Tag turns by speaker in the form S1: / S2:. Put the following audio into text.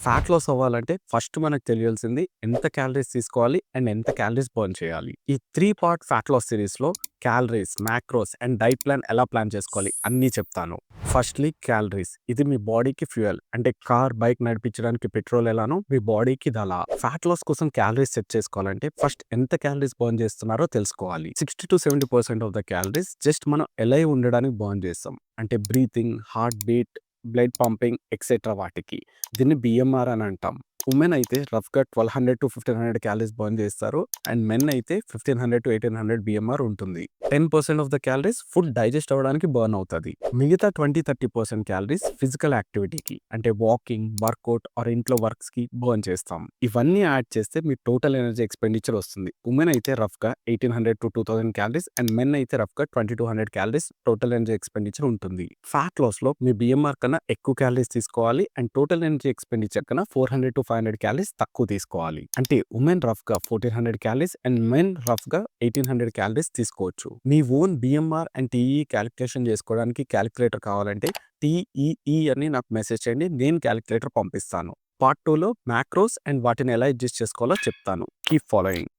S1: Fat loss అవ్వాలంటే first మనకు తెలియాల్సింది ఎంత క్యాలరీస్ తీసుకోవాలి అండ్ ఎంత క్యాలరీస్ బర్న్ చేయాలి. ఈ 3 పార్ట్ ఫ్యాట్ లాస్ సిరీస్‌లో calories, macros and diet plan ఎలా ప్లాన్ చేసుకోవాలి అన్నీ చెప్తాను. Firstly calories. ఇది మీ బాడీకి ఫ్యూయల్. అంటే కార్, బైక్ నడిపించడానికి పెట్రోల్ ఎలానో మీ బాడీకి ఇది అలా. ఫ్యాట్ లాస్ కోసం క్యాలరీస్ సెట్ చేసుకోవాలంటే ఫస్ట్ ఎంత క్యాలరీస్ బర్న్ చేస్తున్నారో తెలుసుకోవాలి. 60-70% ఆఫ్ ద క్యాలరీస్ జస్ట్ మనం ఎలైవ్ ఉండడానికి బర్న్ చేస్తాం. అంటే breathing, heart beat, blood pumping etcetera వాటికి. దీన్ని బిఎంఆర్ అని అంటాం. ఉమెన్ అయితే రఫ్‌గా 1200-1500 క్యాలరీస్ బర్న్ చేస్తారు. అండ్ మెన్ అయితే 1500-1800 బిఎంఆర్ ఉంటుంది. 10% of the calories food digest అవ్వడానికి బర్న్ అవుతది. మిగతా 20-30% క్యాలరీస్ ఫిజికల్ యాక్టివిటీకి అంటే వాకింగ్, వర్కౌట్ ఆర్ ఇంట్లో వర్క్స్‌కి బర్న్ చేస్తాం. ఇవన్నీ యాడ్ చేస్తే మీ టోటల్ ఎనర్జీ ఎక్స్‌పెండిచర్ వస్తుంది. ఉమెన్ అయితే రఫ్‌గా 1800-2000 క్యాలరీస్ అండ్ మెన్ అయితే రఫ్‌గా 20-100 క్యాలరీస్ టోటల్ ఎనర్జీ ఎక్స్‌పెండిచర్ ఉంటుంది. ఫ్యాట్ లాస్‌లో మీ బిఎంఆర్ కన్నా ఎక్కువ క్యాలరీస్ తీసుకోవాలి అండ్ టోటల్ ఎనర్జీ ఎక్స్‌పెండిచర్ కన్నా 400-500 క్యాలరీస్ తక్కువ తీసుకోవాలి. అంటే ఉమెన్ రఫ్‌గా 1400 క్యాలరీస్ అండ్ మెన్ రఫ్‌గా 1800 క్యాలరీస్ తీసుకోవచ్చు. మీ ఓన్ బిఎంఆర్ అండ్ టీఈఈ క్యాలిక్యులేషన్ చేసుకోవడానికి క్యాలిక్యులేటర్ కావాలంటే టీఈఈ అని నాకు మెసేజ్ చేయండి. నేను క్యాలిక్యులేటర్ పంపిస్తాను. పార్ట్ 2లో మాక్రోస్ అండ్ వాటిని ఎలా అడ్జస్ట్ చేసుకోవాలో చెప్తాను. Keep following.